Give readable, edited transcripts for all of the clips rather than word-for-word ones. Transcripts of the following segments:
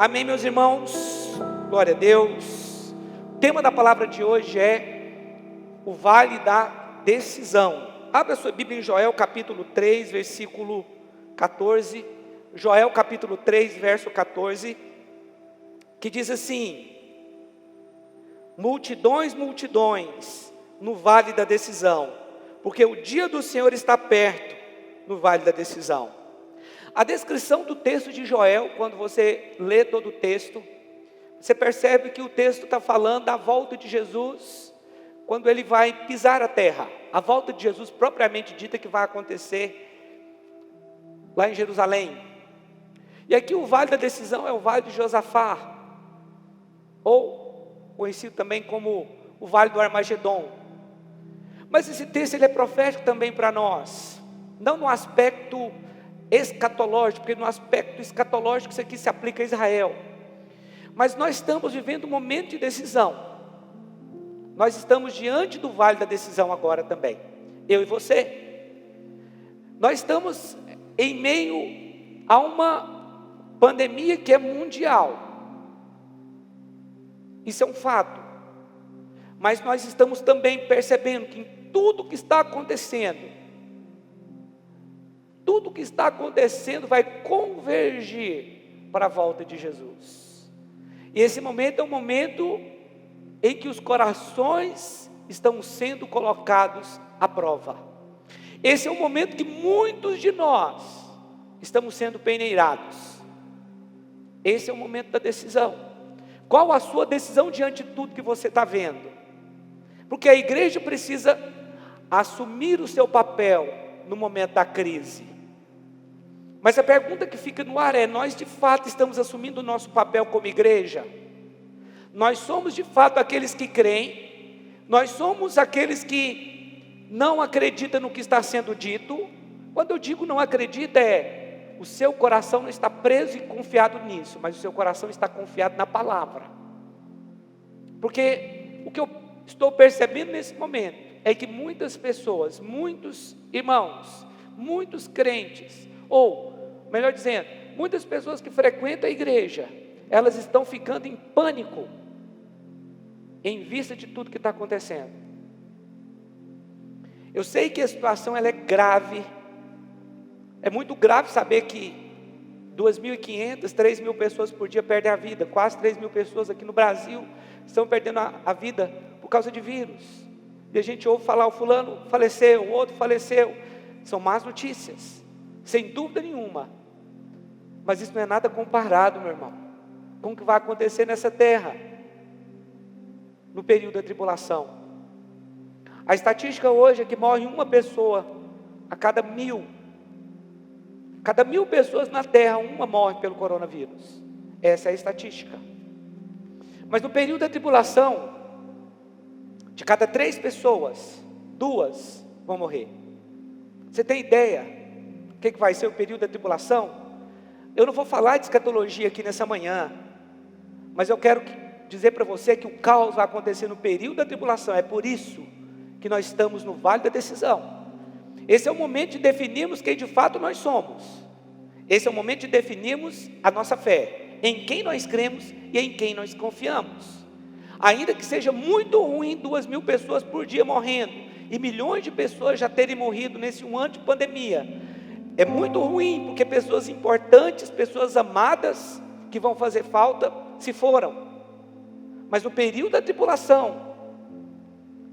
Amém, meus irmãos? Glória a Deus. O tema da palavra de hoje é o vale da decisão. Abra sua Bíblia em Joel capítulo 3, versículo 14. Joel capítulo 3, verso 14, que diz assim: multidões, multidões no vale da decisão, porque o dia do Senhor está perto no vale da decisão. A descrição do texto de Joel, quando você lê todo o texto, você percebe que o texto está falando da volta de Jesus, quando ele vai pisar a terra. A volta de Jesus propriamente dita, que vai acontecer lá em Jerusalém. E aqui o vale da decisão é o vale de Josafá, ou conhecido também como o vale do Armagedon. Mas esse texto ele é profético também para nós, não no aspecto escatológico, porque no aspecto escatológico isso aqui se aplica a Israel. Mas nós estamos vivendo um momento de decisão. Nós estamos diante do vale da decisão agora também, eu e você. Nós estamos em meio a uma pandemia que é mundial. Isso é um fato. Mas nós estamos também percebendo que em tudo que está acontecendo, tudo que está acontecendo vai convergir para a volta de Jesus. E esse momento é um momento em que os corações estão sendo colocados à prova. Esse é um momento que muitos de nós estamos sendo peneirados. Esse é o momento da decisão. Qual a sua decisão diante de tudo que você está vendo? Porque a igreja precisa assumir o seu papel no momento da crise. Mas a pergunta que fica no ar é: nós de fato estamos assumindo o nosso papel como igreja? Nós somos de fato aqueles que creem? Nós somos aqueles que não acreditam no que está sendo dito? Quando eu digo não acredita, o seu coração não está preso e confiado nisso, mas o seu coração está confiado na palavra. Porque o que eu estou percebendo nesse momento é que muitas pessoas, muitos irmãos, muitos crentes, ou melhor dizendo, muitas pessoas que frequentam a igreja, elas estão ficando em pânico em vista de tudo que está acontecendo. Eu sei que a situação ela é grave. É muito grave saber que 2.500, 3.000 pessoas por dia perdem a vida. Quase 3.000 pessoas aqui no Brasil estão perdendo a vida por causa de vírus. E a gente ouve falar: o fulano faleceu, o outro faleceu. São más notícias, sem dúvida nenhuma. Mas isso não é nada comparado, meu irmão, com o que vai acontecer nessa terra no período da tribulação. A estatística hoje é que morre uma pessoa a cada 1.000. Cada 1.000 pessoas na terra, uma morre pelo coronavírus. Essa é a estatística. Mas no período da tribulação, de cada 3 pessoas, 2 vão morrer. Você tem ideia o que vai ser o período da tribulação? Eu não vou falar de escatologia aqui nessa manhã, mas eu quero dizer para você que o caos vai acontecer no período da tribulação. É por isso que nós estamos no vale da decisão. Esse é o momento de definirmos quem de fato nós somos. Esse é o momento de definirmos a nossa fé, em quem nós cremos e em quem nós confiamos. Ainda que seja muito ruim 2.000 pessoas por dia morrendo, e milhões de pessoas já terem morrido nesse 1 ano de pandemia, é muito ruim, porque pessoas importantes, pessoas amadas, que vão fazer falta, se foram. Mas no período da tribulação,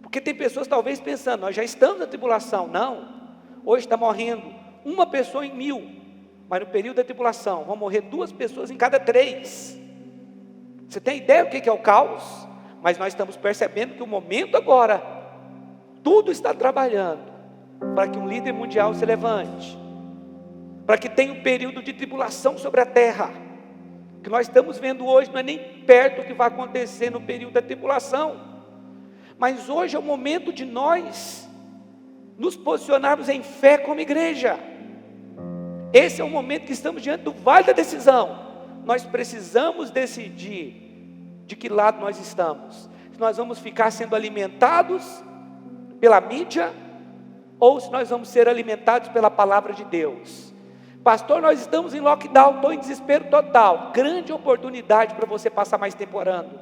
porque tem pessoas talvez pensando: nós já estamos na tribulação. Não, hoje está morrendo uma pessoa em 1.000, mas no período da tribulação vão morrer 2 pessoas em cada 3. Você tem ideia do que é o caos? Mas nós estamos percebendo que o momento agora, tudo está trabalhando para que um líder mundial se levante, para que tenha um período de tribulação sobre a terra. O que nós estamos vendo hoje não é nem perto do que vai acontecer no período da tribulação. Mas hoje é o momento de nós nos posicionarmos em fé como igreja. Esse é o momento que estamos diante do vale da decisão. Nós precisamos decidir de que lado nós estamos. Se nós vamos ficar sendo alimentados pela mídia, ou se nós vamos ser alimentados pela palavra de Deus. Pastor, nós estamos em lockdown, estou em desespero total. Grande oportunidade para você passar mais tempo orando.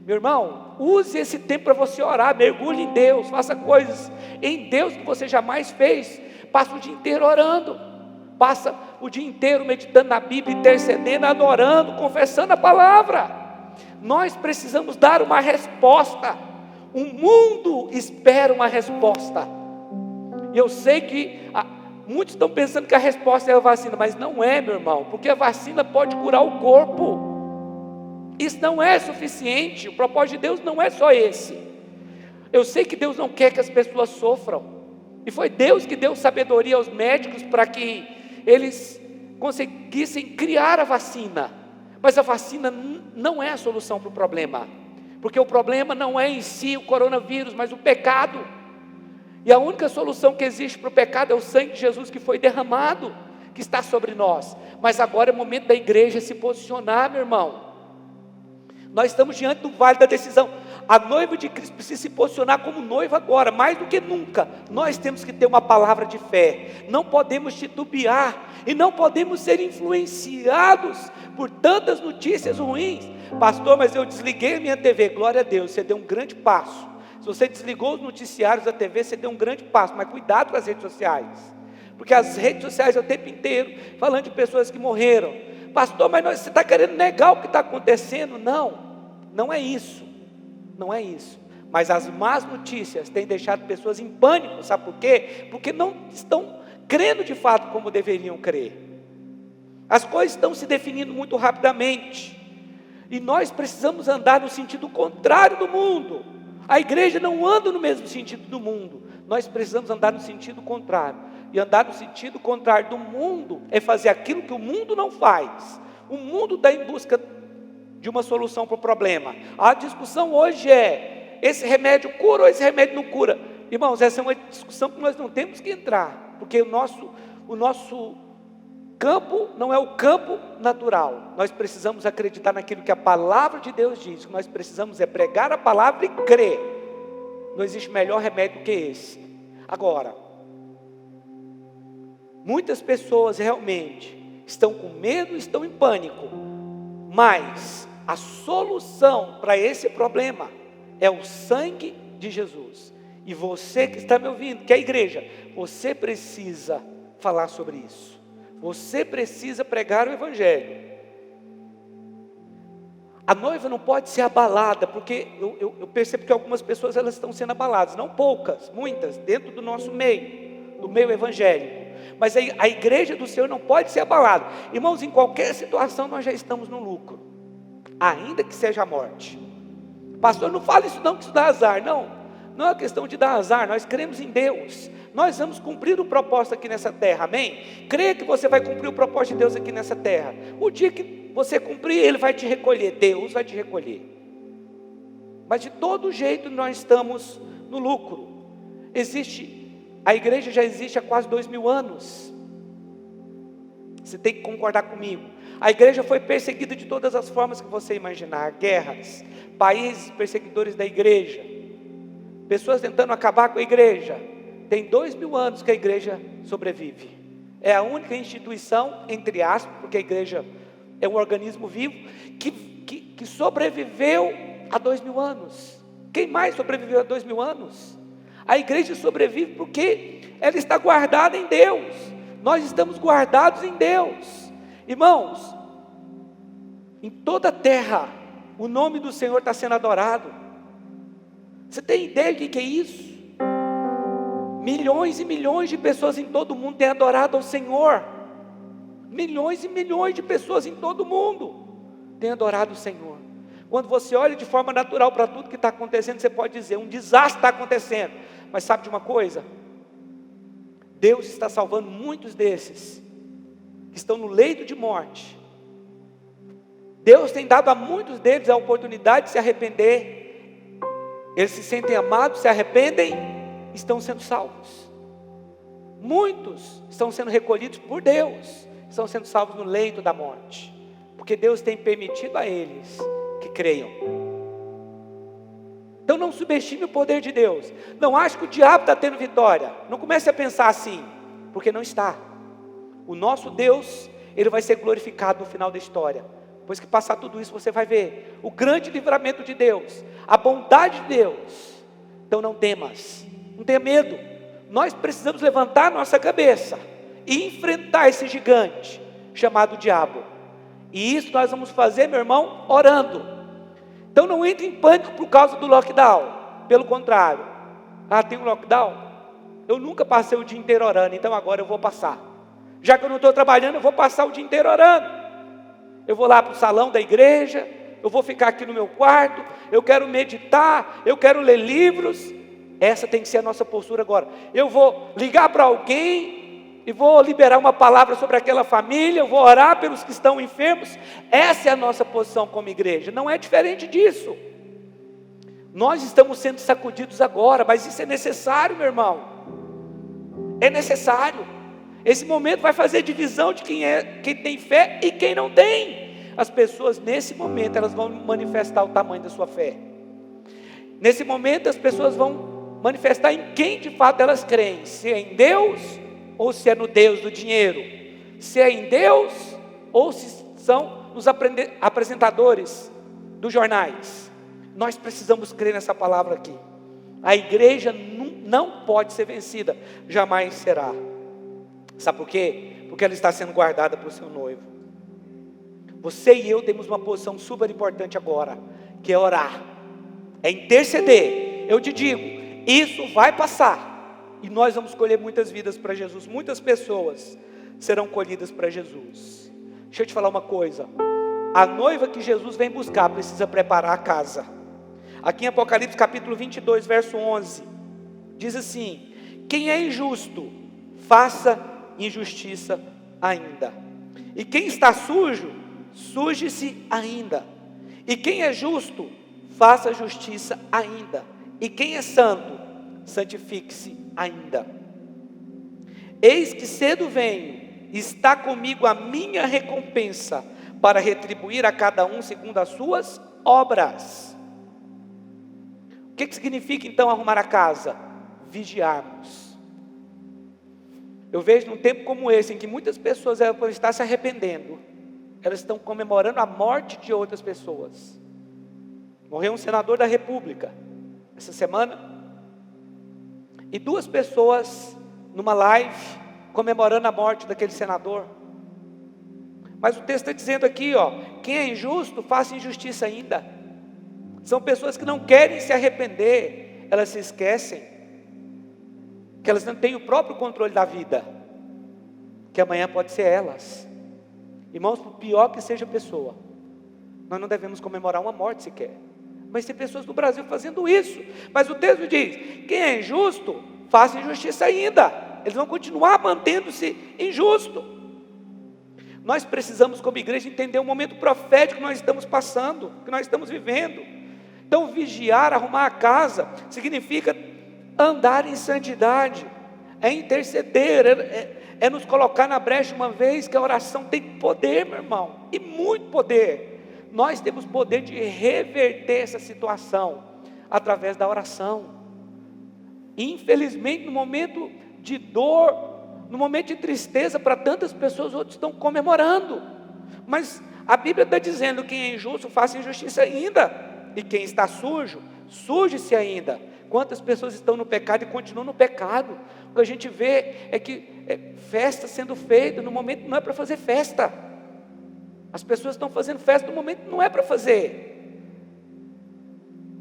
Meu irmão, use esse tempo para você orar, mergulhe em Deus, faça coisas em Deus que você jamais fez. Passa o dia inteiro orando, passa o dia inteiro meditando na Bíblia, intercedendo, adorando, confessando a palavra. Nós precisamos dar uma resposta. O mundo espera uma resposta. E eu sei que muitos estão pensando que a resposta é a vacina, mas não é, meu irmão, porque a vacina pode curar o corpo. Isso não é suficiente. O propósito de Deus não é só esse. Eu sei que Deus não quer que as pessoas sofram, e foi Deus que deu sabedoria aos médicos para que eles conseguissem criar a vacina. Mas a vacina não é a solução para o problema, porque o problema não é em si o coronavírus, mas o pecado. E a única solução que existe para o pecado é o sangue de Jesus que foi derramado, que está sobre nós. Mas agora é o momento da igreja se posicionar, meu irmão. Nós estamos diante do vale da decisão. A noiva de Cristo precisa se posicionar como noiva agora, mais do que nunca. Nós temos que ter uma palavra de fé. Não podemos titubear e não podemos ser influenciados por tantas notícias ruins. Pastor, mas eu desliguei a minha TV. Glória a Deus, você deu um grande passo. Se você desligou os noticiários da TV, você deu um grande passo. Mas cuidado com as redes sociais, porque as redes sociais é o tempo inteiro falando de pessoas que morreram. Pastor, mas você está querendo negar o que está acontecendo? Não é isso. Não é isso. Mas as más notícias têm deixado pessoas em pânico. Sabe por quê? Porque não estão crendo de fato como deveriam crer. As coisas estão se definindo muito rapidamente, e nós precisamos andar no sentido contrário do mundo. A igreja não anda no mesmo sentido do mundo. Nós precisamos andar no sentido contrário. E andar no sentido contrário do mundo é fazer aquilo que o mundo não faz. O mundo está em busca de uma solução para o problema. A discussão hoje é: esse remédio cura ou esse remédio não cura? Irmãos, essa é uma discussão que nós não temos que entrar, porque o nosso campo não é o campo natural. Nós precisamos acreditar naquilo que a palavra de Deus diz. O que nós precisamos é pregar a palavra e crer. Não existe melhor remédio que esse. Agora, muitas pessoas realmente estão com medo, estão em pânico, mas a solução para esse problema é o sangue de Jesus. E você que está me ouvindo, que é a igreja, você precisa falar sobre isso. Você precisa pregar o evangelho. A noiva não pode ser abalada, porque eu percebo que algumas pessoas elas estão sendo abaladas, não poucas, muitas, dentro do nosso meio, do meio evangélico. Mas a igreja do Senhor não pode ser abalada. Irmãos, em qualquer situação nós já estamos no lucro, ainda que seja a morte. Pastor, não fala isso não, que isso dá azar. Não é questão de dar azar. Nós cremos em Deus. Nós vamos cumprir o propósito aqui nessa terra, amém? Creia que você vai cumprir o propósito de Deus aqui nessa terra. O dia que você cumprir, Ele vai te recolher. Deus vai te recolher. Mas de todo jeito nós estamos no lucro. A igreja já existe há quase 2000 anos. Você tem que concordar comigo. A igreja foi perseguida de todas as formas que você imaginar. Guerras, países perseguidores da igreja, pessoas tentando acabar com a igreja. Tem 2000 anos que a igreja sobrevive. É a única instituição, entre aspas, porque a igreja é um organismo vivo, que sobreviveu a 2000 anos. Quem mais sobreviveu a 2000 anos? A igreja sobrevive porque ela está guardada em Deus. Nós estamos guardados em Deus. Irmãos, em toda a terra, o nome do Senhor está sendo adorado. Você tem ideia do que é isso? Milhões e milhões de pessoas em todo o mundo têm adorado ao Senhor. Milhões e milhões de pessoas em todo o mundo têm adorado o Senhor. Quando você olha de forma natural para tudo que está acontecendo, você pode dizer, um desastre está acontecendo. Mas sabe de uma coisa? Deus está salvando muitos desses que estão no leito de morte. Deus tem dado a muitos deles a oportunidade de se arrepender. Eles se sentem amados, se arrependem, estão sendo salvos. Muitos estão sendo recolhidos por Deus, estão sendo salvos no leito da morte, porque Deus tem permitido a eles que creiam. Então não subestime o poder de Deus. Não ache que o diabo está tendo vitória. Não comece a pensar assim, porque não está. O nosso Deus, Ele vai ser glorificado no final da história. Depois que passar tudo isso, você vai ver o grande livramento de Deus, a bondade de Deus. Então não temas, não tenha medo. Nós precisamos levantar nossa cabeça e enfrentar esse gigante chamado diabo. E isso nós vamos fazer, meu irmão, orando. Então não entre em pânico por causa do lockdown. Pelo contrário. Tem um lockdown? Eu nunca passei o dia inteiro orando, então agora eu vou passar. Já que eu não estou trabalhando, eu vou passar o dia inteiro orando. Eu vou lá para o salão da igreja, eu vou ficar aqui no meu quarto, eu quero meditar, eu quero ler livros. Essa tem que ser a nossa postura agora. Eu vou ligar para alguém e vou liberar uma palavra sobre aquela família, eu vou orar pelos que estão enfermos. Essa é a nossa posição como igreja, não é diferente disso. Nós estamos sendo sacudidos agora, mas isso é necessário, meu irmão. É necessário. Esse momento vai fazer divisão de quem tem fé e quem não tem. As pessoas nesse momento elas vão manifestar o tamanho da sua fé. Nesse momento as pessoas vão manifestar em quem de fato elas creem. Se é em Deus ou se é no Deus do dinheiro. Se é em Deus ou se são os apresentadores dos jornais. Nós precisamos crer nessa palavra aqui. A igreja não pode ser vencida, jamais será. Sabe por quê? Porque ela está sendo guardada para o seu noivo. Você e eu temos uma posição super importante agora, que é orar, é interceder. Eu te digo, isso vai passar, e nós vamos colher muitas vidas para Jesus. Muitas pessoas serão colhidas para Jesus. Deixa eu te falar uma coisa. A noiva que Jesus vem buscar precisa preparar a casa. Aqui em Apocalipse capítulo 22, verso 11, diz assim: quem é injusto, faça injustiça ainda. E quem está sujo, suje-se ainda. E quem é justo, faça justiça ainda. E quem é santo, santifique-se ainda. Eis que cedo venho, está comigo a minha recompensa, para retribuir a cada um segundo as suas obras. O que significa então arrumar a casa? Vigiarmos. Eu vejo num tempo como esse, em que muitas pessoas estão se arrependendo, elas estão comemorando a morte de outras pessoas. Morreu um senador da República essa semana, e 2 pessoas numa live comemorando a morte daquele senador. Mas o texto está dizendo aqui, quem é injusto, faça injustiça ainda. São pessoas que não querem se arrepender, elas se esquecem que elas não têm o próprio controle da vida, que amanhã pode ser elas. Irmãos, por pior que seja a pessoa, nós não devemos comemorar uma morte sequer. Mas tem pessoas no Brasil fazendo isso. Mas o texto diz: quem é injusto, faça injustiça ainda. Eles vão continuar mantendo-se injusto. Nós precisamos como igreja entender o momento profético que nós estamos passando, que nós estamos vivendo. Então vigiar, arrumar a casa, significa andar em santidade, é interceder, é nos colocar na brecha, uma vez que a oração tem poder, meu irmão, e muito poder. Nós temos poder de reverter essa situação através da oração. Infelizmente, no momento de dor, no momento de tristeza para tantas pessoas, outros estão comemorando. Mas a Bíblia está dizendo: quem é injusto, faça injustiça ainda. E quem está sujo, suje-se ainda. Quantas pessoas estão no pecado e continuam no pecado? O que a gente vê é que festa sendo feita no momento que não é para fazer festa. As pessoas estão fazendo festa no momento que não é para fazer.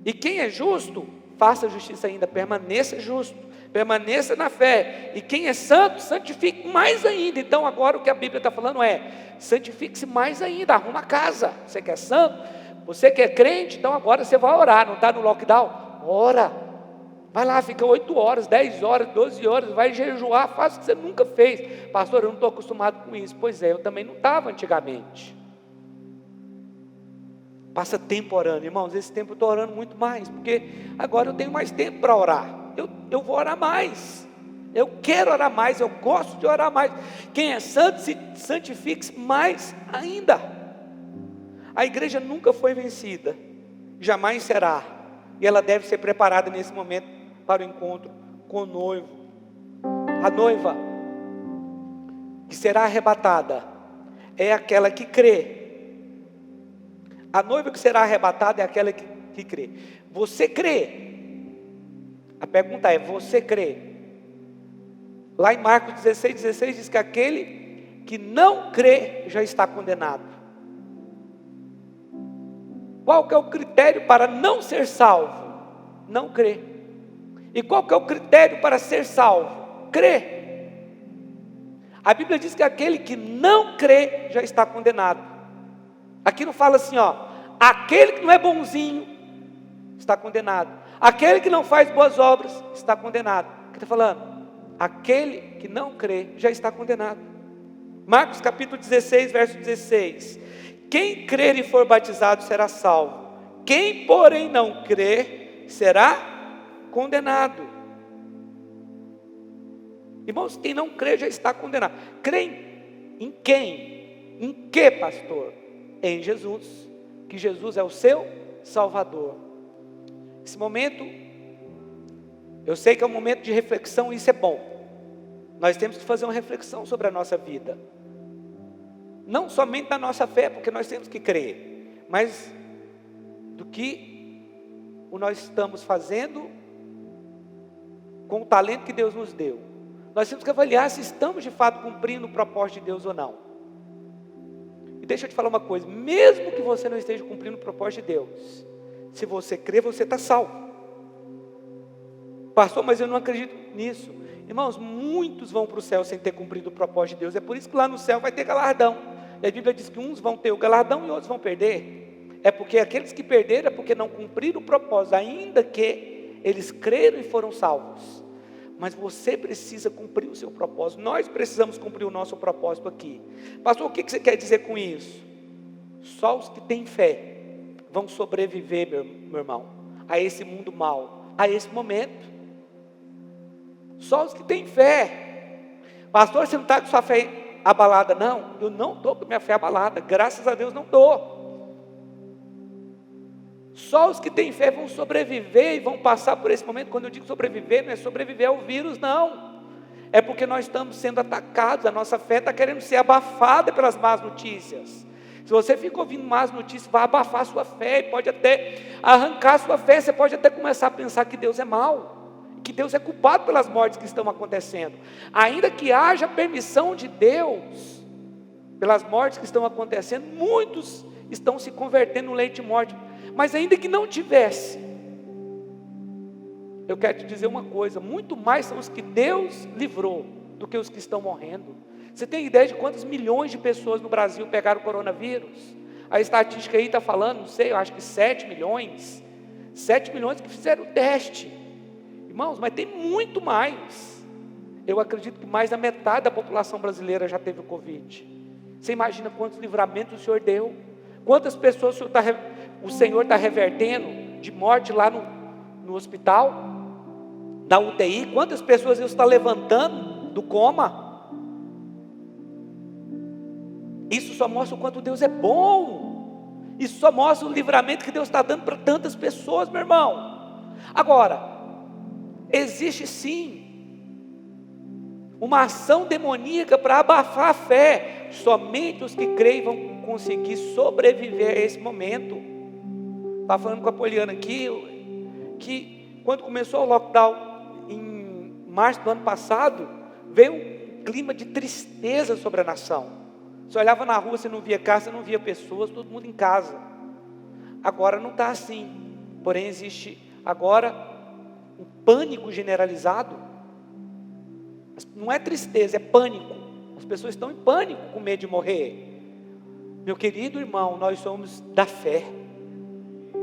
E quem é justo, faça justiça ainda, permaneça justo, permaneça na fé. E quem é santo, santifique mais ainda. Então agora o que a Bíblia está falando é: santifique-se mais ainda, arruma a casa. Você quer santo? Você que é crente, então agora você vai orar. Não está no lockdown? Ora. Vai lá, fica 8 horas, 10 horas, 12 horas, vai jejuar, faz o que você nunca fez. Pastor, eu não estou acostumado com isso. Pois é, eu também não estava antigamente. Passa tempo orando, irmãos. Esse tempo eu estou orando muito mais, porque agora eu tenho mais tempo para orar. Eu vou orar mais. Eu quero orar mais, eu gosto de orar mais. Quem é santo, se santifique mais ainda. A igreja nunca foi vencida, jamais será. E ela deve ser preparada nesse momento para o encontro com o noivo. A noiva que será arrebatada é aquela que crê. A noiva que será arrebatada é aquela que crê. Você crê? A pergunta é: você crê? Lá em Marcos 16 diz que aquele que não crê já está condenado. Qual que é o critério para não ser salvo? Não crer. E qual que é o critério para ser salvo? Crer. A Bíblia diz que aquele que não crê já está condenado. Aqui não fala assim, aquele que não é bonzinho está condenado. Aquele que não faz boas obras está condenado. O que está falando? Aquele que não crê já está condenado. Marcos capítulo 16, verso 16. Quem crer e for batizado será salvo. Quem, porém, não crer será condenado. Irmãos, quem não crê já está condenado. Crê em quem? Em que, pastor? Em Jesus. Que Jesus é o seu Salvador. Esse momento, eu sei que é um momento de reflexão e isso é bom. Nós temos que fazer uma reflexão sobre a nossa vida. Não somente da nossa fé, porque nós temos que crer, mas do que nós estamos fazendo com o talento que Deus nos deu. Nós temos que avaliar se estamos de fato cumprindo o propósito de Deus ou não. E deixa eu te falar uma coisa: mesmo que você não esteja cumprindo o propósito de Deus, se você crer, você está salvo. Pastor, mas eu não acredito nisso. Irmãos, muitos vão para o céu sem ter cumprido o propósito de Deus. É por isso que lá no céu vai ter galardão. E a Bíblia diz que uns vão ter o galardão e outros vão perder. É porque aqueles que perderam é porque não cumpriram o propósito, ainda que eles creram e foram salvos. Mas você precisa cumprir o seu propósito. Nós precisamos cumprir o nosso propósito aqui. Pastor, o que você quer dizer com isso? Só os que têm fé vão sobreviver, meu irmão, a esse mundo mau, a esse momento. Só os que têm fé. Pastor, você não está com sua fé abalada? Não, eu não estou com minha fé abalada. Graças a Deus não estou. Só os que têm fé vão sobreviver e vão passar por esse momento. Quando eu digo sobreviver, não é sobreviver ao vírus, não. É porque nós estamos sendo atacados. A nossa fé está querendo ser abafada pelas más notícias. Se você fica ouvindo más notícias, vai abafar a sua fé, e pode até arrancar a sua fé. Você pode até começar a pensar que Deus é mau, que Deus é culpado pelas mortes que estão acontecendo. Ainda que haja permissão de Deus pelas mortes que estão acontecendo, muitos estão se convertendo no leito de morte. Mas ainda que não tivesse, eu quero te dizer uma coisa: muito mais são os que Deus livrou do que os que estão morrendo. Você tem ideia de quantos milhões de pessoas no Brasil pegaram o coronavírus? A estatística aí está falando, não sei, eu acho que 7 milhões. 7 milhões que fizeram o teste. Irmãos, mas tem muito mais. Eu acredito que mais da metade da população brasileira já teve o Covid. Você imagina quantos livramentos o Senhor deu? Quantas pessoas o Senhor está revertendo de morte lá no hospital, na UTI? Quantas pessoas Deus está levantando do coma? Isso só mostra o quanto Deus é bom. Isso só mostra o livramento que Deus está dando para tantas pessoas, meu irmão. Agora, existe sim uma ação demoníaca para abafar a fé. Somente os que creem vão conseguir sobreviver a esse momento. Estava falando com a Poliana aqui, que quando começou o lockdown em março do ano passado, veio um clima de tristeza sobre a nação. Você olhava na rua, você não via casa, você não via pessoas, todo mundo em casa. Agora não está assim. Porém existe agora um pânico generalizado. Não é tristeza, é pânico. As pessoas estão em pânico, com medo de morrer. Meu querido irmão, nós somos da fé.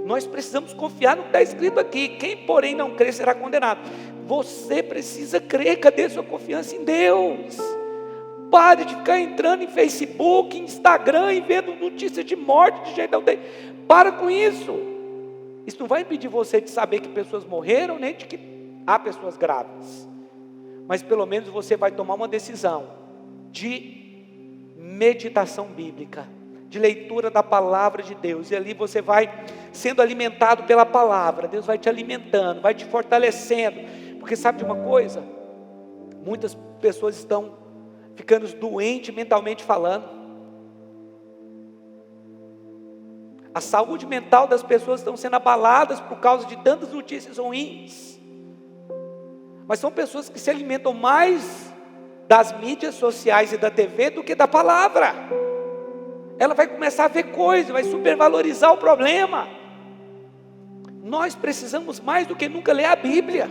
Nós precisamos confiar no que está escrito aqui. Quem porém não crer será condenado. Você precisa crer. Cadê sua confiança em Deus? Pare de ficar entrando em Facebook, Instagram e vendo notícias de morte de gente não tem. Para com isso. Isso não vai impedir você de saber que pessoas morreram, nem de que há pessoas graves. Mas pelo menos você vai tomar uma decisão de meditação bíblica, de leitura da palavra de Deus. E ali você vai sendo alimentado pela palavra. Deus vai te alimentando, vai te fortalecendo. Porque sabe de uma coisa? Muitas pessoas estão ficando doentes mentalmente falando. A saúde mental das pessoas estão sendo abaladas por causa de tantas notícias ruins. Mas são pessoas que se alimentam mais das mídias sociais e da TV do que da palavra. Ela vai começar a ver coisas, vai supervalorizar o problema. Nós precisamos mais do que nunca ler a Bíblia.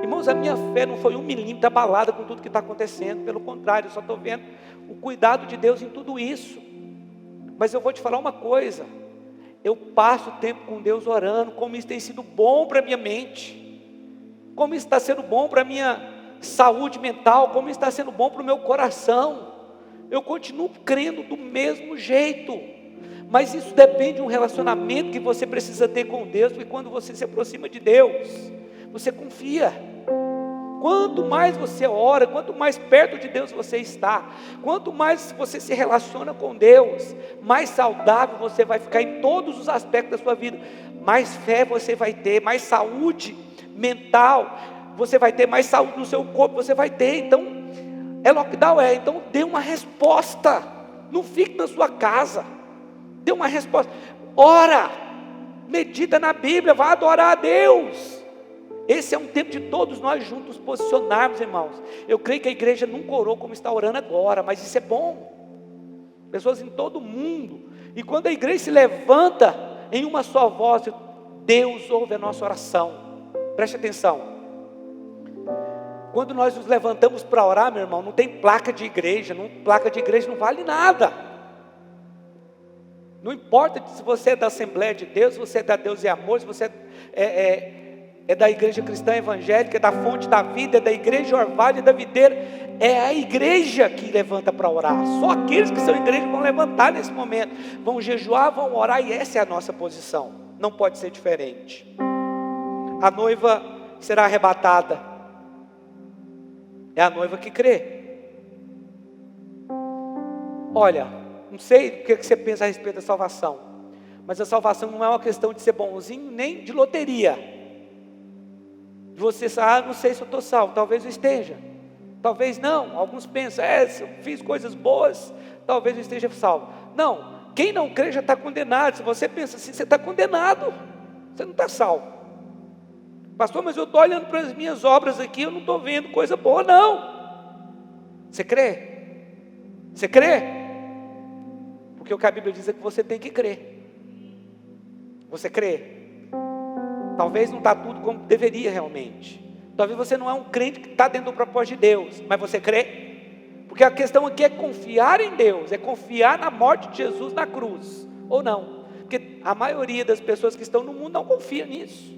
Irmãos, a minha fé não foi 1 milímetro abalada com tudo que está acontecendo. Pelo contrário, eu só estou vendo o cuidado de Deus em tudo isso. Mas eu vou te falar uma coisa. Eu passo tempo com Deus orando. Como isso tem sido bom para a minha mente. Como isso está sendo bom para a minha saúde mental. Como isso está sendo bom para o meu coração. Eu continuo crendo do mesmo jeito. Mas isso depende de um relacionamento que você precisa ter com Deus. Porque quando você se aproxima de Deus, você confia. Quanto mais você ora, quanto mais perto de Deus você está, quanto mais você se relaciona com Deus, mais saudável você vai ficar em todos os aspectos da sua vida. Mais fé você vai ter, mais saúde mental você vai ter, mais saúde no seu corpo você vai ter. Então, é lockdown, então dê uma resposta. Não fique na sua casa. Dê uma resposta. Ora, medita na Bíblia, vá adorar a Deus. Esse é um tempo de todos nós juntos posicionarmos, irmãos. Eu creio que a igreja nunca orou como está orando agora, mas isso é bom. Pessoas em todo o mundo. E quando a igreja se levanta em uma só voz, Deus ouve a nossa oração. Preste atenção. Quando nós nos levantamos para orar, meu irmão, não tem placa de igreja. Placa de igreja não vale nada. Não importa se você é da Assembleia de Deus, se você é da Deus e Amor, se você é da igreja cristã evangélica, é da Fonte da Vida, é da igreja Orvalho, é da Videira. É a igreja que levanta para orar. Só aqueles que são igreja vão levantar nesse momento. Vão jejuar, vão orar, e essa é a nossa posição. Não pode ser diferente. A noiva será arrebatada. É a noiva que crê. Olha, não sei o que você pensa a respeito da salvação, mas a salvação não é uma questão de ser bonzinho, nem de loteria. Você sabe, não sei se eu estou salvo, talvez eu esteja, talvez não. Alguns pensam, se eu fiz coisas boas, talvez eu esteja salvo. Não, quem não crê já está condenado. Se você pensa assim, você está condenado, você não está salvo. Pastor, mas eu estou olhando para as minhas obras aqui, eu não estou vendo coisa boa, não. Você crê? Você crê? Porque o que a Bíblia diz é que você tem que crer. Você crê? Talvez não está tudo como deveria realmente. Talvez você não é um crente que está dentro do propósito de Deus, mas você crê? Porque a questão aqui é confiar em Deus, é confiar na morte de Jesus na cruz, ou não. Porque a maioria das pessoas que estão no mundo não confia nisso.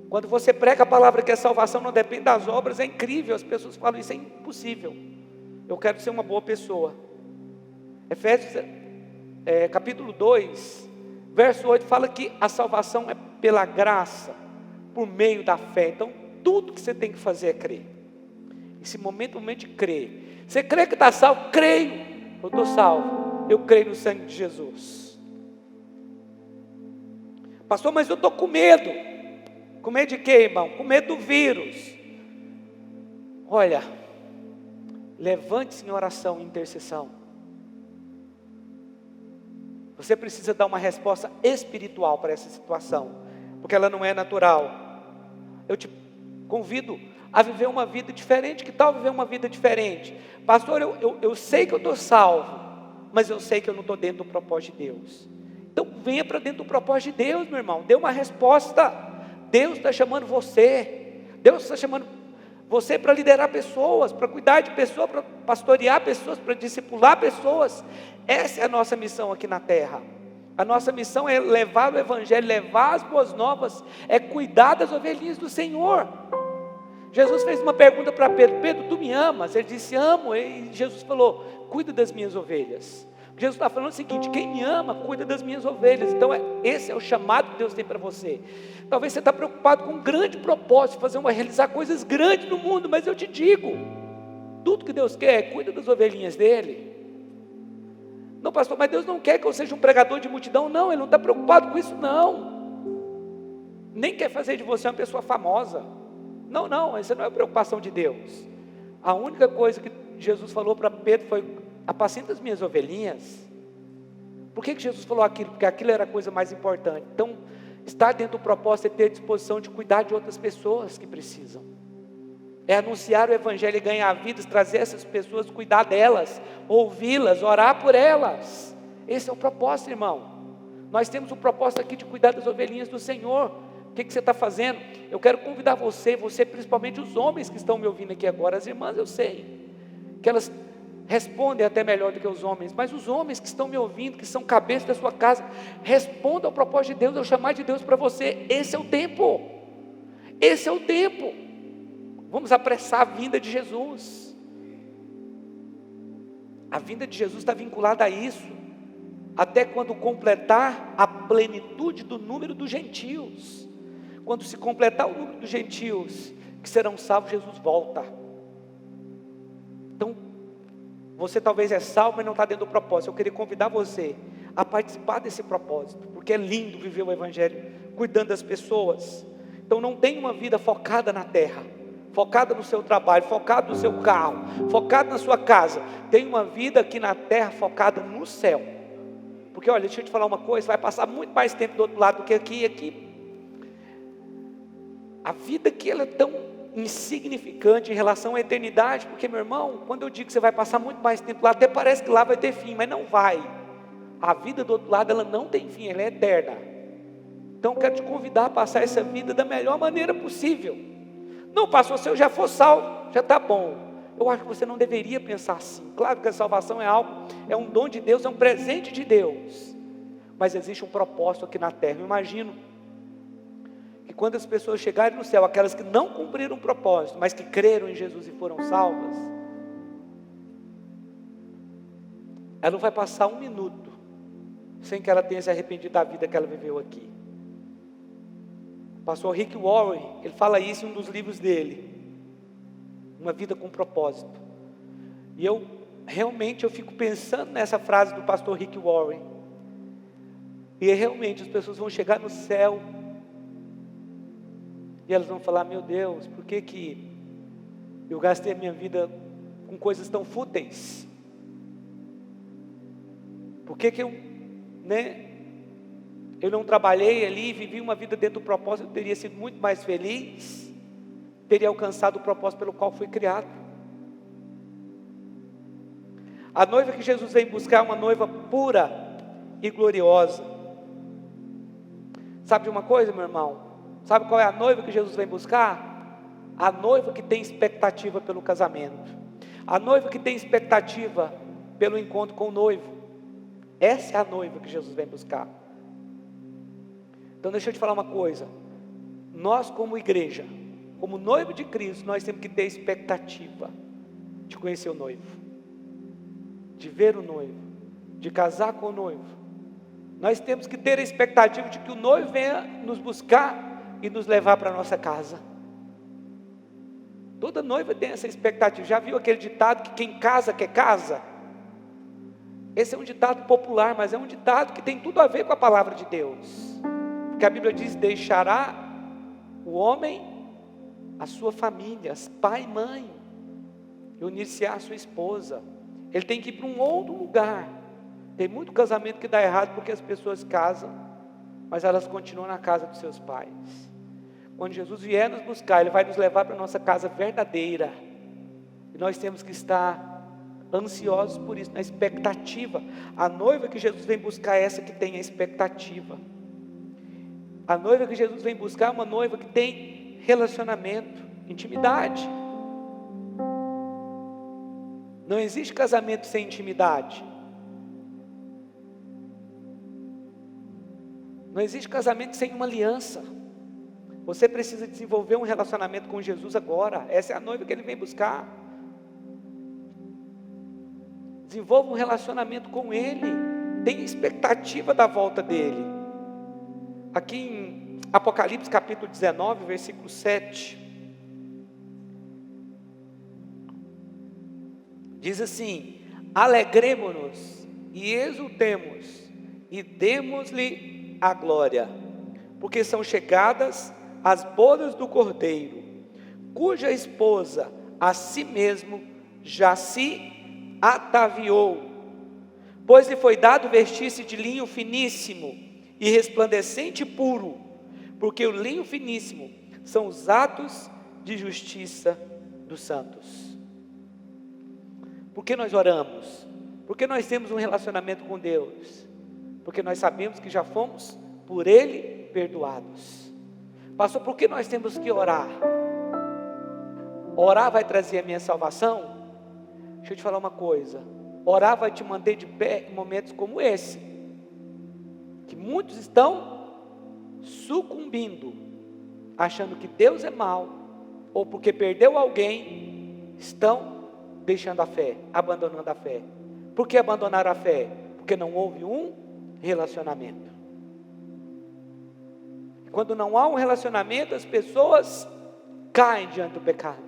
Quando você prega a palavra que a salvação não depende das obras, é incrível, as pessoas falam isso é impossível. Eu quero ser uma boa pessoa. Efésios capítulo 2, verso 8 fala que a salvação é pela graça, por meio da fé. Então, tudo que você tem que fazer é crer. Esse momento de crer. Você crê que está salvo? Creio. Eu estou salvo. Eu creio no sangue de Jesus. Pastor, mas eu estou com medo. Com medo de quê, irmão? Com medo do vírus. Olha, levante-se em oração e intercessão. Você precisa dar uma resposta espiritual para essa situação, porque ela não é natural. Eu te convido a viver uma vida diferente. Que tal viver uma vida diferente? Pastor, eu sei que eu estou salvo, mas eu sei que eu não estou dentro do propósito de Deus. Então venha para dentro do propósito de Deus, meu irmão. Dê uma resposta. Deus está chamando você. Deus está chamando você para liderar pessoas, para cuidar de pessoas, para pastorear pessoas, para discipular pessoas. Essa é a nossa missão aqui na terra. A nossa missão é levar o evangelho, levar as boas novas, é cuidar das ovelhinhas do Senhor. Jesus fez uma pergunta para Pedro: Pedro, tu me amas? Ele disse: amo. E Jesus falou: cuida das minhas ovelhas. Jesus está falando o seguinte: quem me ama, cuida das minhas ovelhas. Então esse é o chamado que Deus tem para você. Talvez você está preocupado com um grande propósito, realizar coisas grandes no mundo, mas eu te digo, tudo que Deus quer é cuida das ovelhinhas dele. Não, pastor, mas Deus não quer que eu seja um pregador de multidão. Não, Ele não está preocupado com isso, não. Nem quer fazer de você uma pessoa famosa. Não, essa não é a preocupação de Deus. A única coisa que Jesus falou para Pedro foi: apacenta as minhas ovelhinhas. Por que Jesus falou aquilo? Porque aquilo era a coisa mais importante. Então, estar dentro do propósito é ter disposição de cuidar de outras pessoas que precisam. É anunciar o Evangelho e ganhar vidas, trazer essas pessoas, cuidar delas, ouvi-las, orar por elas. Esse é o propósito, irmão. Nós temos o propósito aqui de cuidar das ovelhinhas do Senhor. O que você está fazendo? Eu quero convidar você principalmente os homens que estão me ouvindo aqui agora. As irmãs eu sei, que elas respondem até melhor do que os homens, mas os homens que estão me ouvindo, que são cabeça da sua casa, respondam ao propósito de Deus, ao chamar de Deus para você. Esse é o tempo, esse é o tempo. Vamos apressar a vinda de Jesus. A vinda de Jesus está vinculada a isso, até quando completar a plenitude do número dos gentios. Quando se completar o número dos gentios que serão salvos, Jesus volta. Então, você talvez é salvo, mas não está dentro do propósito. Eu queria convidar você a participar desse propósito, porque é lindo viver o Evangelho, cuidando das pessoas. Então não tenha uma vida focada na terra, focada no seu trabalho, focado no seu carro, focado na sua casa. Tenha uma vida aqui na terra focada no céu. Porque olha, deixa eu te falar uma coisa, vai passar muito mais tempo do outro lado do que aqui. A vida aqui ela é tão insignificante em relação à eternidade, porque, meu irmão, quando eu digo que você vai passar muito mais tempo lá, até parece que lá vai ter fim, mas não vai. A vida do outro lado, ela não tem fim, ela é eterna. Então eu quero te convidar a passar essa vida da melhor maneira possível. Não, pastor, se eu já for salvo, já está bom. Eu acho que você não deveria pensar assim. Claro que a salvação é algo, é um dom de Deus, é um presente de Deus, mas existe um propósito aqui na terra. Eu imagino que quando as pessoas chegarem no céu, aquelas que não cumpriram o propósito, mas que creram em Jesus e foram salvas, ela não vai passar um minuto sem que ela tenha se arrependido da vida que ela viveu aqui. O pastor Rick Warren, ele fala isso em um dos livros dele, Uma Vida com Propósito. E eu fico pensando nessa frase do pastor Rick Warren, e realmente as pessoas vão chegar no céu, e elas vão falar: meu Deus, por que eu gastei a minha vida com coisas tão fúteis? Por que eu não trabalhei ali, vivi uma vida dentro do propósito? Eu teria sido muito mais feliz, teria alcançado o propósito pelo qual fui criado. A noiva que Jesus vem buscar é uma noiva pura e gloriosa. Sabe de uma coisa, meu irmão? Sabe qual é a noiva que Jesus vem buscar? A noiva que tem expectativa pelo casamento, a noiva que tem expectativa pelo encontro com o noivo. Essa é a noiva que Jesus vem buscar. Então deixa eu te falar uma coisa. Nós como igreja, como noivo de Cristo, nós temos que ter expectativa de conhecer o noivo, de ver o noivo, de casar com o noivo. Nós temos que ter a expectativa de que o noivo venha nos buscar e nos levar para a nossa casa. Toda noiva tem essa expectativa. Já viu aquele ditado que quem casa quer casa? Esse é um ditado popular, mas é um ditado que tem tudo a ver com a palavra de Deus. Porque a Bíblia diz: deixará o homem a sua família, pai e mãe, e unir-se à sua esposa. Ele tem que ir para um outro lugar. Tem muito casamento que dá errado porque as pessoas casam, mas elas continuam na casa dos seus pais. Quando Jesus vier nos buscar, Ele vai nos levar para a nossa casa verdadeira, e nós temos que estar ansiosos por isso, na expectativa. A noiva que Jesus vem buscar é essa que tem a expectativa. A noiva que Jesus vem buscar é uma noiva que tem relacionamento, intimidade. Não existe casamento sem intimidade. Não existe casamento sem uma aliança. Você precisa desenvolver um relacionamento com Jesus agora. Essa é a noiva que Ele vem buscar. Desenvolva um relacionamento com Ele. Tenha expectativa da volta dEle. Aqui em Apocalipse capítulo 19, versículo 7. Diz assim: alegremo-nos e exultemos e demos-lhe a glória, porque são chegadas as bodas do Cordeiro, cuja esposa a si mesmo já se ataviou, pois lhe foi dado vestir-se de linho finíssimo e resplandecente e puro, porque o linho finíssimo são os atos de justiça dos santos. Por que nós oramos? Porque nós temos um relacionamento com Deus, porque nós sabemos que já fomos por Ele perdoados. Pastor, por que nós temos que orar? Orar vai trazer a minha salvação? Deixa eu te falar uma coisa, orar vai te manter de pé em momentos como esse, que muitos estão sucumbindo, achando que Deus é mau, ou porque perdeu alguém, estão deixando a fé, abandonando a fé. Por que abandonaram a fé? Porque não houve um relacionamento. Quando não há um relacionamento, as pessoas caem diante do pecado,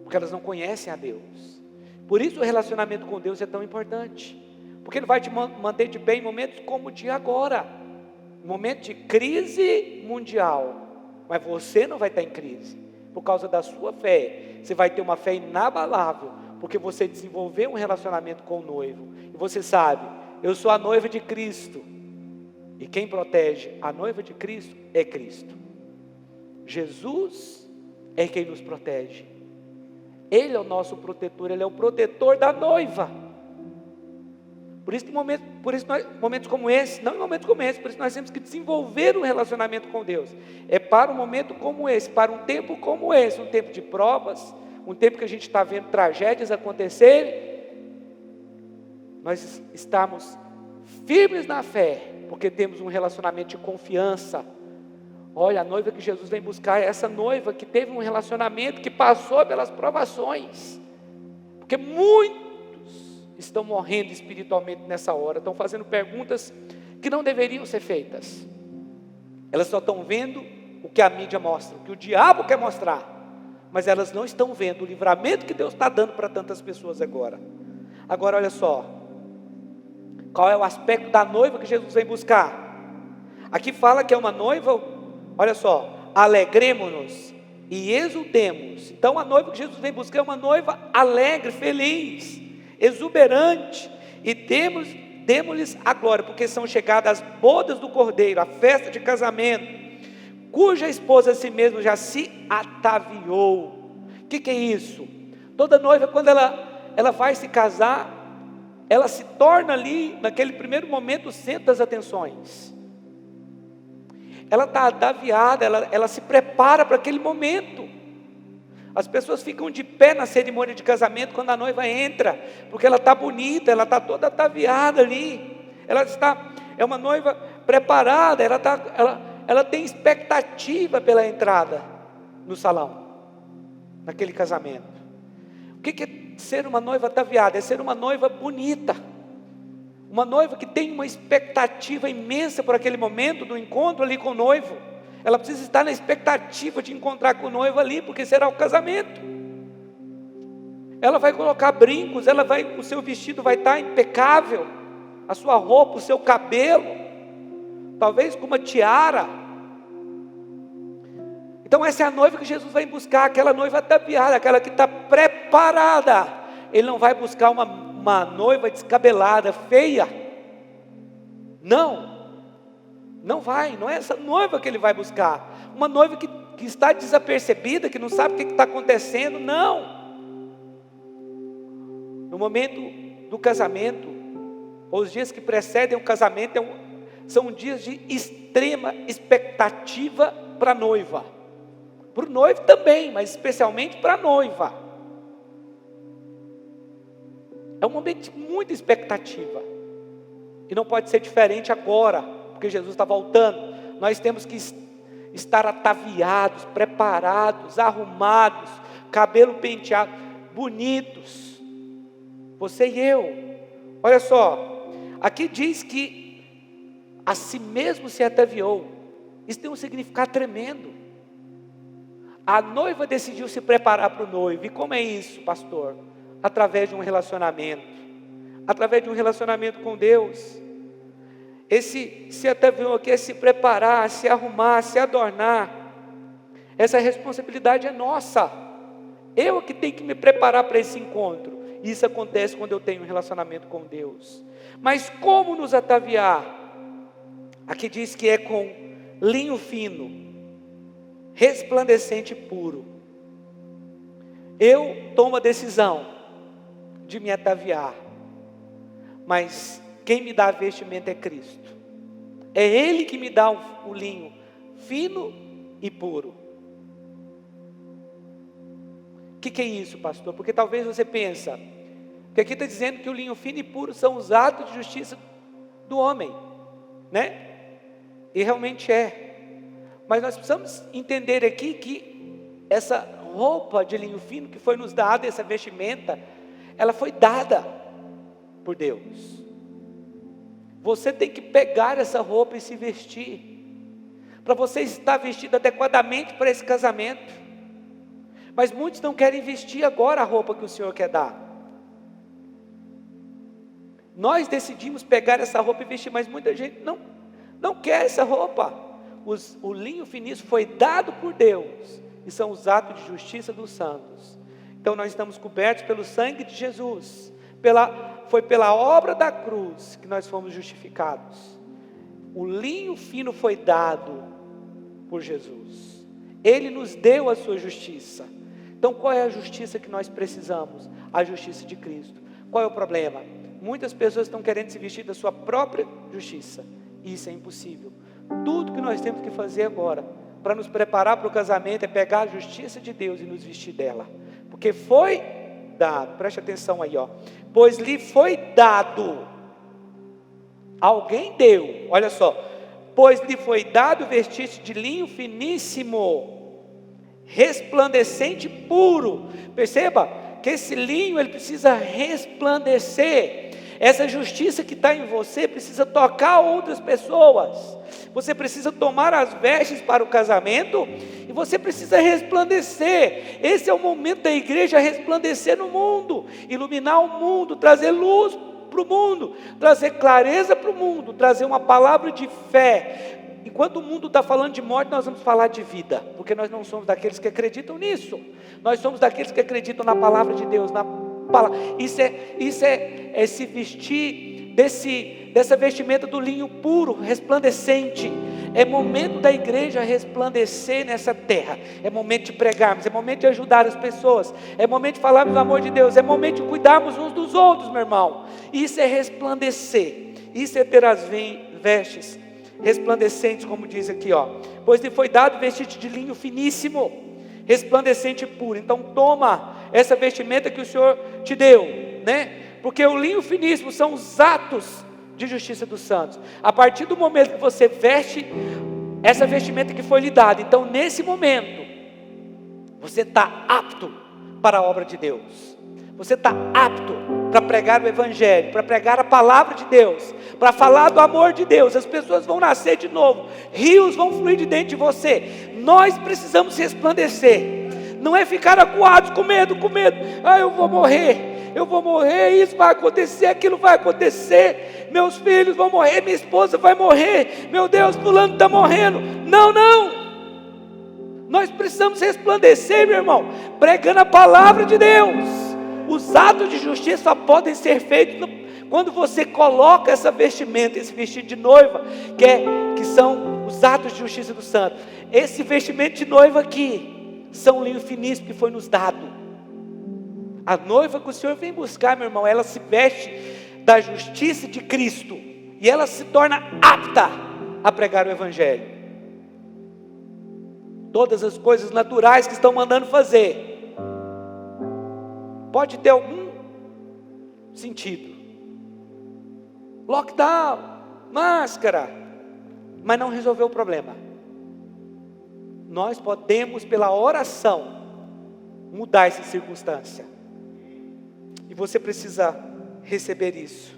porque elas não conhecem a Deus. Por isso o relacionamento com Deus é tão importante, porque Ele vai te manter de pé em momentos como o de agora, momento de crise mundial, mas você não vai estar em crise, por causa da sua fé. Você vai ter uma fé inabalável, porque você desenvolveu um relacionamento com o noivo, e você sabe, eu sou a noiva de Cristo, e quem protege a noiva de Cristo é Cristo. Jesus é quem nos protege, Ele é o nosso protetor, Ele é o protetor da noiva. Por isso, momentos como esse, não em momentos como esse, por isso nós temos que desenvolver um relacionamento com Deus. É para um momento como esse, para um tempo como esse, um tempo de provas, um tempo que a gente está vendo tragédias acontecerem, nós estamos firmes na fé, porque temos um relacionamento de confiança. Olha, a noiva que Jesus vem buscar é essa noiva que teve um relacionamento, que passou pelas provações, porque muitos estão morrendo espiritualmente nessa hora, estão fazendo perguntas que não deveriam ser feitas. Elas só estão vendo o que a mídia mostra, o que o diabo quer mostrar, mas elas não estão vendo o livramento que Deus está dando para tantas pessoas agora. Agora olha só, qual é o aspecto da noiva que Jesus vem buscar? Aqui fala que é uma noiva, olha só, alegremo-nos e exultemos. Então a noiva que Jesus vem buscar é uma noiva alegre, feliz, exuberante, e demos-lhes a glória, porque são chegadas as bodas do Cordeiro, a festa de casamento, cuja esposa a si mesmo já se ataviou. O que é isso? Toda noiva, quando ela vai se casar, ela se torna ali, naquele primeiro momento, o centro das atenções. Ela está ataviada, ela se prepara para aquele momento. As pessoas ficam de pé na cerimônia de casamento quando a noiva entra, porque ela está bonita, ela está toda ataviada ali. É uma noiva preparada, ela tem expectativa pela entrada no salão, naquele casamento. O que é ser uma noiva ataviada? É ser uma noiva bonita, uma noiva que tem uma expectativa imensa por aquele momento do encontro ali com o noivo. Ela precisa estar na expectativa de encontrar com o noivo ali, porque será o casamento. Ela vai colocar brincos, o seu vestido vai estar impecável, a sua roupa, o seu cabelo, talvez com uma tiara. Então essa é a noiva que Jesus vai buscar, aquela noiva ataviada, aquela que está preparada. Ele não vai buscar uma noiva descabelada, feia. Não vai, não é essa noiva que ele vai buscar. Uma noiva que está desapercebida, que não sabe o que está acontecendo, não. No momento do casamento, ou os dias que precedem o casamento, são dias de extrema expectativa para a noiva. Para o noivo também, mas especialmente para a noiva. É um momento de muita expectativa. E não pode ser diferente agora, porque Jesus está voltando. Nós temos que estar ataviados, preparados, arrumados, cabelo penteado, bonitos. Você e eu. Olha só, aqui diz que a si mesmo se ataviou. Isso tem um significado tremendo. A noiva decidiu se preparar para o noivo. E como é isso, pastor? Através de um relacionamento. Através de um relacionamento com Deus. Esse se ataviou aqui é se preparar, se arrumar, se adornar. Essa responsabilidade é nossa. Eu que tenho que me preparar para esse encontro. Isso acontece quando eu tenho um relacionamento com Deus. Mas como nos ataviar? Aqui diz que é com linho fino, resplandecente e puro. Eu tomo a decisão de me ataviar, mas quem me dá a vestimenta é Cristo. É Ele que me dá o linho fino e puro. O que é isso, pastor? Porque talvez você pensa, que aqui está dizendo que o linho fino e puro são os atos de justiça do homem, né? E realmente é. Mas nós precisamos entender aqui que essa roupa de linho fino que foi nos dada, essa vestimenta, ela foi dada por Deus. Você tem que pegar essa roupa e se vestir, para você estar vestido adequadamente para esse casamento. Mas muitos não querem vestir agora a roupa que o Senhor quer dar. Nós decidimos pegar essa roupa e vestir, mas muita gente não quer essa roupa. O linho finíssimo foi dado por Deus, e são os atos de justiça dos santos. Então nós estamos cobertos pelo sangue de Jesus, foi pela obra da cruz que nós fomos justificados. O linho fino foi dado por Jesus, Ele nos deu a sua justiça. Então qual é a justiça que nós precisamos? A justiça de Cristo. Qual é o problema? Muitas pessoas estão querendo se vestir da sua própria justiça, e isso é impossível. Tudo que nós temos que fazer agora, para nos preparar para o casamento, é pegar a justiça de Deus e nos vestir dela, porque foi dado, preste atenção aí, pois lhe foi dado, alguém deu, olha só, pois lhe foi dado vestir-se de linho finíssimo, resplandecente e puro. Perceba que esse linho ele precisa resplandecer. Essa justiça que está em você precisa tocar outras pessoas. Você precisa tomar as vestes para o casamento e você precisa resplandecer. Esse é o momento da igreja resplandecer no mundo, iluminar o mundo, trazer luz para o mundo, trazer clareza para o mundo, trazer uma palavra de fé. Enquanto o mundo está falando de morte, nós vamos falar de vida, porque nós não somos daqueles que acreditam nisso. Nós somos daqueles que acreditam na palavra de Deus, na palavra. Isso é se vestir dessa vestimenta do linho puro, resplandecente. É momento da igreja resplandecer nessa terra. É momento de pregarmos, é momento de ajudar as pessoas, é momento de falarmos do amor de Deus, é momento de cuidarmos uns dos outros, meu irmão. Isso é resplandecer, isso é ter as vestes resplandecentes, como diz aqui, pois lhe foi dado vestir de linho finíssimo, resplandecente e puro. Então toma essa vestimenta que o Senhor te deu, né? Porque o linho finíssimo são os atos de justiça dos santos. A partir do momento que você veste essa vestimenta que foi lhe dada, então nesse momento você está apto para a obra de Deus. Você está apto para pregar o Evangelho, para pregar a palavra de Deus, para falar do amor de Deus. As pessoas vão nascer de novo, rios vão fluir de dentro de você. Nós precisamos resplandecer, não é ficar acuados com medo, eu vou morrer, isso vai acontecer, aquilo vai acontecer, meus filhos vão morrer, minha esposa vai morrer, meu Deus, fulano está morrendo. Não, nós precisamos resplandecer, meu irmão, pregando a palavra de Deus. Os atos de justiça só podem ser feitos quando você coloca essa vestimenta, esse vestido de noiva, que são os atos de justiça do santo. Esse vestimento de noiva aqui, são linho finíssimo que foi nos dado. A noiva que o Senhor vem buscar, meu irmão, ela se veste da justiça de Cristo, e ela se torna apta a pregar o Evangelho. Todas as coisas naturais que estão mandando fazer, pode ter algum sentido, lockdown, máscara, mas não resolveu o problema. Nós podemos, pela oração, mudar essa circunstância, e você precisa receber isso.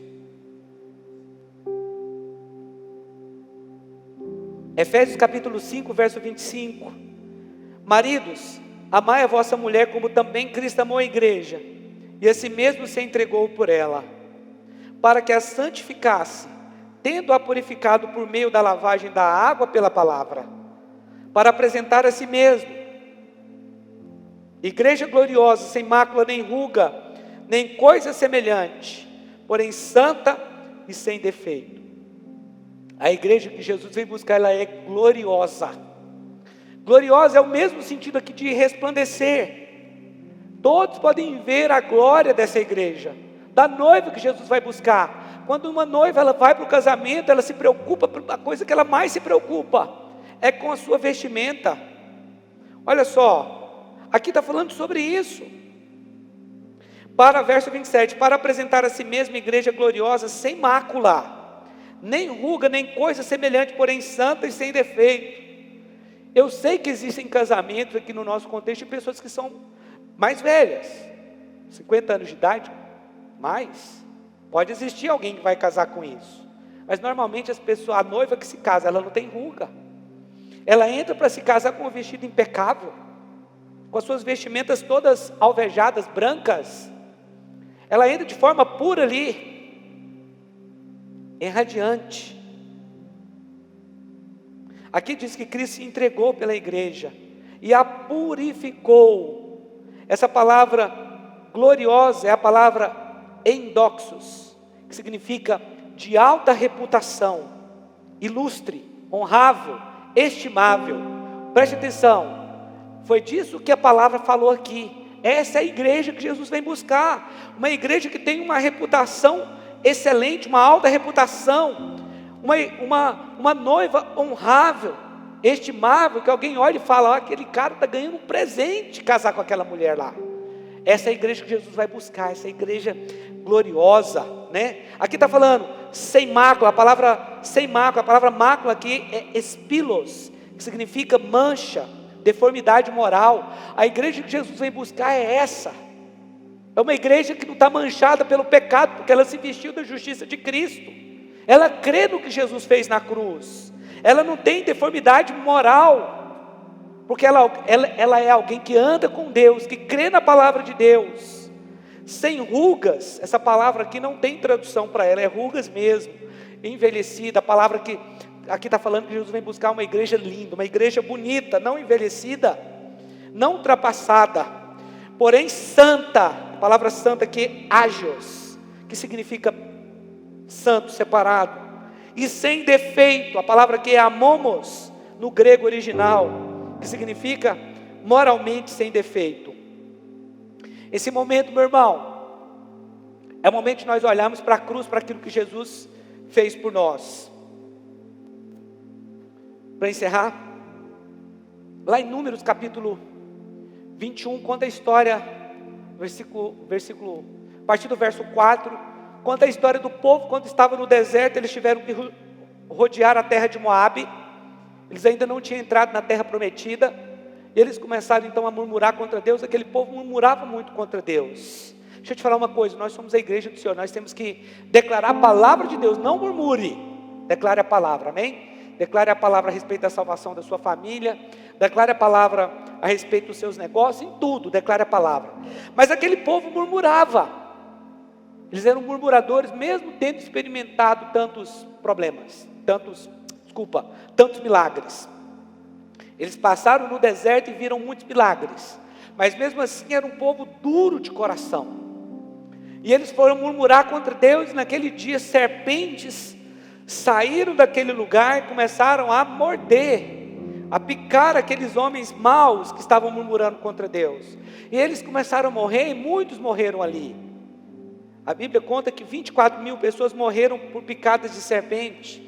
Efésios capítulo 5, verso 25. Maridos, amai a vossa mulher como também Cristo amou a igreja, e a si mesmo se entregou por ela, para que a santificasse, tendo-a purificado por meio da lavagem da água pela palavra, para apresentar a si mesmo Igreja gloriosa, sem mácula nem ruga, nem coisa semelhante, porém santa e sem defeito. A igreja que Jesus veio buscar, ela é gloriosa. Gloriosa é o mesmo sentido aqui de resplandecer. Todos podem ver a glória dessa igreja, da noiva que Jesus vai buscar. Quando uma noiva ela vai para o casamento, ela se preocupa, a coisa que ela mais se preocupa é com a sua vestimenta. Olha só, aqui está falando sobre isso. Para verso 27, para apresentar a si mesma igreja gloriosa, sem mácula, nem ruga, nem coisa semelhante, porém santa e sem defeito. Eu sei que existem casamentos aqui no nosso contexto de pessoas que são mais velhas, 50 anos de idade, mais. Pode existir alguém que vai casar com isso, mas normalmente as pessoas, a noiva que se casa, ela não tem ruga. Ela entra para se casar com um vestido impecável, com as suas vestimentas todas alvejadas, brancas. Ela entra de forma pura ali, irradiante. Aqui diz que Cristo se entregou pela igreja e a purificou. Essa palavra gloriosa é a palavra endoxos, que significa de alta reputação, ilustre, honrável, estimável. Preste atenção, foi disso que a palavra falou aqui. Essa é a igreja que Jesus vem buscar, uma igreja que tem uma reputação excelente, uma alta reputação, uma noiva honrável, estimável, que alguém olha e fala, aquele cara está ganhando um presente casar com aquela mulher lá. Essa é a igreja que Jesus vai buscar, essa igreja gloriosa, né? Aqui está falando sem mácula, a palavra sem mácula, a palavra mácula aqui é espilos, que significa mancha, deformidade moral. A igreja que Jesus vem buscar é essa. É uma igreja que não está manchada pelo pecado, porque ela se vestiu da justiça de Cristo. Ela crê no que Jesus fez na cruz. Ela não tem deformidade moral, porque ela é alguém que anda com Deus, que crê na palavra de Deus. Sem rugas, essa palavra aqui não tem tradução para ela, é rugas mesmo, envelhecida. A palavra que aqui está falando que Jesus vem buscar uma igreja linda, uma igreja bonita, não envelhecida, não ultrapassada, porém santa. A palavra santa aqui é agios, que significa santo, separado, e sem defeito. A palavra aqui é amomos, no grego original, que significa moralmente sem defeito. Esse momento, meu irmão, é o momento de nós olharmos para a cruz, para aquilo que Jesus fez por nós. Para encerrar, lá em Números capítulo 21, conta a história, a partir do verso 4, conta a história do povo quando estava no deserto. Eles tiveram que rodear a terra de Moabe, eles ainda não tinham entrado na terra prometida, e eles começaram então a murmurar contra Deus. Aquele povo murmurava muito contra Deus. Deixa eu te falar uma coisa, nós somos a igreja do Senhor, nós temos que declarar a palavra de Deus, não murmure, declare a palavra, amém? Declare a palavra a respeito da salvação da sua família, declare a palavra a respeito dos seus negócios, em tudo, declare a palavra. Mas aquele povo murmurava, eles eram murmuradores, mesmo tendo experimentado tantos problemas, tantos milagres. Eles passaram no deserto e viram muitos milagres, mas mesmo assim era um povo duro de coração. E eles foram murmurar contra Deus, e naquele dia serpentes saíram daquele lugar e começaram a morder, a picar aqueles homens maus que estavam murmurando contra Deus. E eles começaram a morrer, e muitos morreram ali. A Bíblia conta que 24 mil pessoas morreram por picadas de serpente.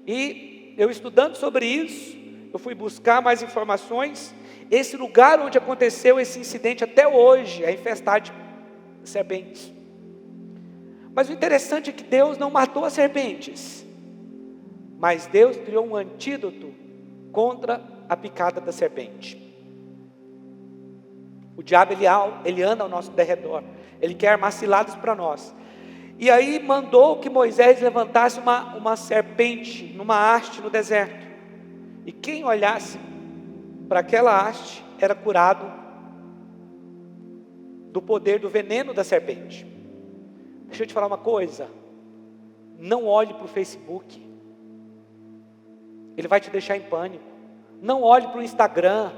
E eu, estudando sobre isso, eu fui buscar mais informações. Esse lugar onde aconteceu esse incidente até hoje é infestado de serpentes. Mas o interessante é que Deus não matou as serpentes, mas Deus criou um antídoto contra a picada da serpente. O diabo ele anda ao nosso derredor, ele quer armar ciladas para nós. E aí mandou que Moisés levantasse uma serpente numa haste no deserto, e quem olhasse para aquela haste era curado do poder do veneno da serpente. Deixa eu te falar uma coisa, não olhe para o Facebook, ele vai te deixar em pânico. Não olhe para o Instagram,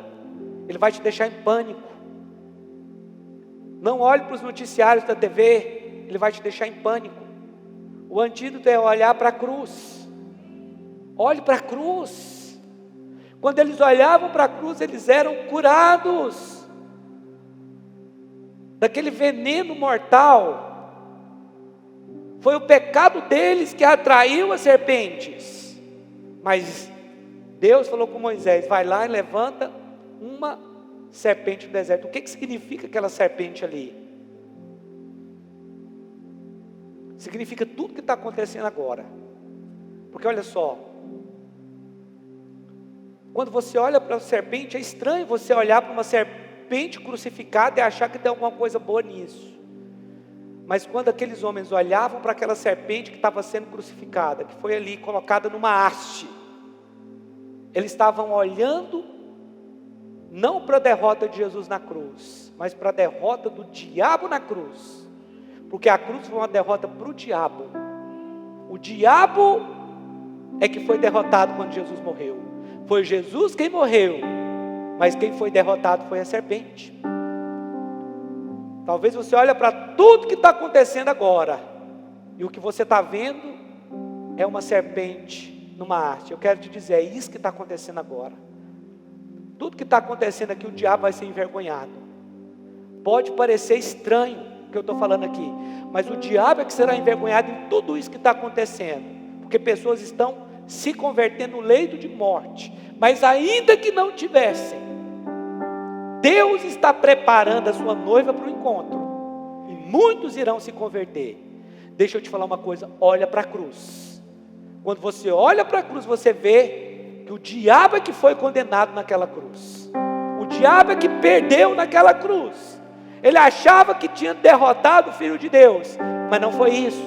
ele vai te deixar em pânico. Não olhe para os noticiários da TV, ele vai te deixar em pânico. O antídoto é olhar para a cruz. Olhe para a cruz. Quando eles olhavam para a cruz, eles eram curados daquele veneno mortal. Foi o pecado deles que atraiu as serpentes. Mas Deus falou com Moisés: vai lá e levanta uma serpente no deserto. O que significa aquela serpente ali? Significa tudo que está acontecendo agora. Porque olha só, quando você olha para a serpente, é estranho você olhar para uma serpente crucificada e achar que tem alguma coisa boa nisso. Mas quando aqueles homens olhavam para aquela serpente que estava sendo crucificada, que foi ali colocada numa haste, eles estavam olhando não para a derrota de Jesus na cruz, mas para a derrota do diabo na cruz. Porque a cruz foi uma derrota para o diabo. O diabo é que foi derrotado quando Jesus morreu. Foi Jesus quem morreu, mas quem foi derrotado foi a serpente. Talvez você olhe para tudo que está acontecendo agora, e o que você está vendo é uma serpente numa haste. Eu quero te dizer, é isso que está acontecendo agora. Tudo que está acontecendo aqui, o diabo vai ser envergonhado. Pode parecer estranho o que eu estou falando aqui, mas o diabo é que será envergonhado em tudo isso que está acontecendo, porque pessoas estão se convertendo no leito de morte, mas ainda que não tivessem, Deus está preparando a sua noiva para o encontro, e muitos irão se converter. Deixa eu te falar uma coisa, olha para a cruz. Quando você olha para a cruz, você vê que o diabo é que foi condenado naquela cruz. O diabo é que perdeu naquela cruz. Ele achava que tinha derrotado o Filho de Deus, mas não foi isso.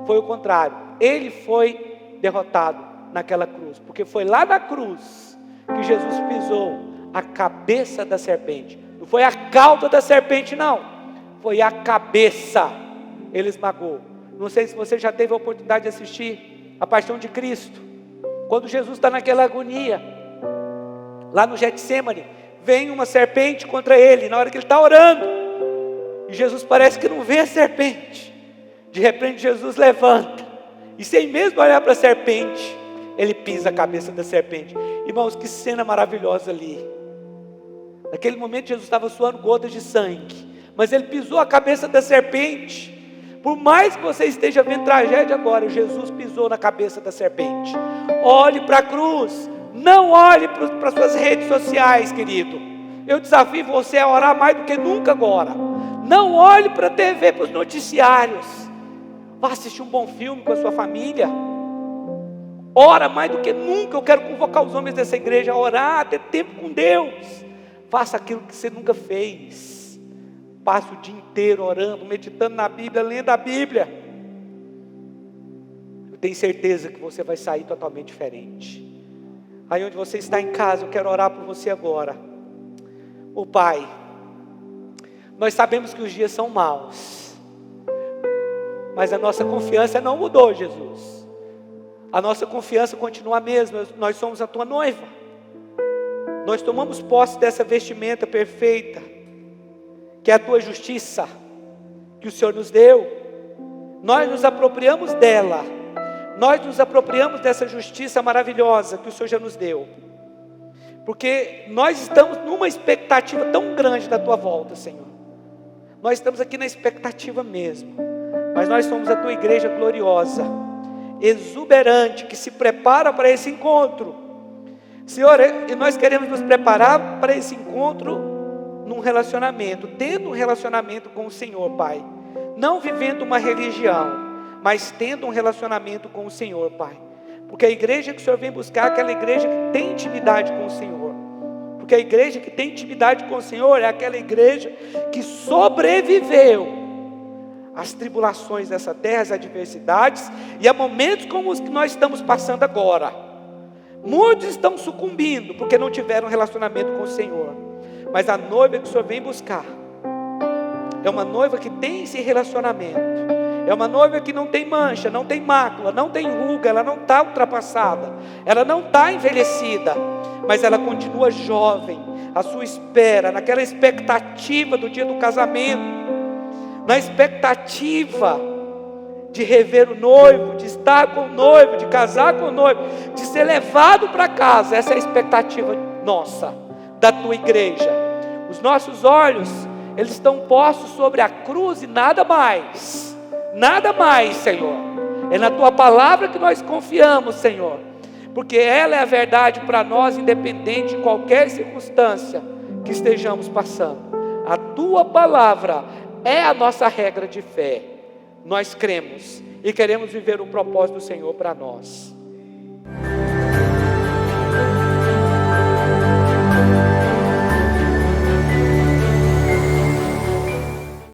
Foi o contrário. Ele foi derrotado naquela cruz, porque foi lá na cruz que Jesus pisou a cabeça da serpente. Não foi a cauda da serpente, não. Foi a cabeça. Ele esmagou. Não sei se você já teve a oportunidade de assistir a Paixão de Cristo. Quando Jesus está naquela agonia, lá no Getsemane, vem uma serpente contra ele, na hora que ele está orando, e Jesus parece que não vê a serpente. De repente Jesus levanta, e sem mesmo olhar para a serpente, ele pisa a cabeça da serpente. Irmãos, que cena maravilhosa ali. Naquele momento Jesus estava suando gotas de sangue, mas ele pisou a cabeça da serpente. Por mais que você esteja vendo tragédia agora, Jesus pisou na cabeça da serpente. Olhe para a cruz, não olhe para suas redes sociais, querido. Eu desafio você a orar mais do que nunca agora. Não olhe para a TV, para os noticiários. Vá assistir um bom filme com a sua família. Ora mais do que nunca. Eu quero convocar os homens dessa igreja a orar, a ter tempo com Deus. Faça aquilo que você nunca fez. Passe o dia inteiro orando, meditando na Bíblia, lendo a Bíblia. Eu tenho certeza que você vai sair totalmente diferente. Aí onde você está em casa, eu quero orar por você agora. Ô Pai, nós sabemos que os dias são maus, mas a nossa confiança não mudou, Jesus. A nossa confiança continua a mesma. Nós somos a Tua noiva. Nós tomamos posse dessa vestimenta perfeita, que é a Tua justiça, que o Senhor nos deu. Nós nos apropriamos dela. Nós nos apropriamos dessa justiça maravilhosa que o Senhor já nos deu. Porque nós estamos numa expectativa tão grande da Tua volta, Senhor. Nós estamos aqui na expectativa mesmo. Mas nós somos a Tua igreja gloriosa, exuberante, que se prepara para esse encontro. Senhor, e nós queremos nos preparar para esse encontro num relacionamento, tendo um relacionamento com o Senhor, Pai. Não vivendo uma religião, mas tendo um relacionamento com o Senhor, Pai. Porque a igreja que o Senhor vem buscar é aquela igreja que tem intimidade com o Senhor. Porque a igreja que tem intimidade com o Senhor é aquela igreja que sobreviveu às tribulações dessa terra, às adversidades e a momentos como os que nós estamos passando agora. Muitos estão sucumbindo porque não tiveram relacionamento com o Senhor. Mas a noiva que o Senhor vem buscar é uma noiva que tem esse relacionamento. É uma noiva que não tem mancha, não tem mácula, não tem ruga, ela não está ultrapassada, ela não está envelhecida, mas ela continua jovem, a sua espera, naquela expectativa do dia do casamento, na expectativa de rever o noivo, de estar com o noivo, de casar com o noivo, de ser levado para casa. Essa é a expectativa nossa, da tua igreja. Os nossos olhos, eles estão postos sobre a cruz e nada mais, Senhor. É na tua palavra que nós confiamos, Senhor, porque ela é a verdade para nós, independente de qualquer circunstância que estejamos passando. A tua palavra é a nossa regra de fé. Nós cremos e queremos viver o propósito do Senhor para nós.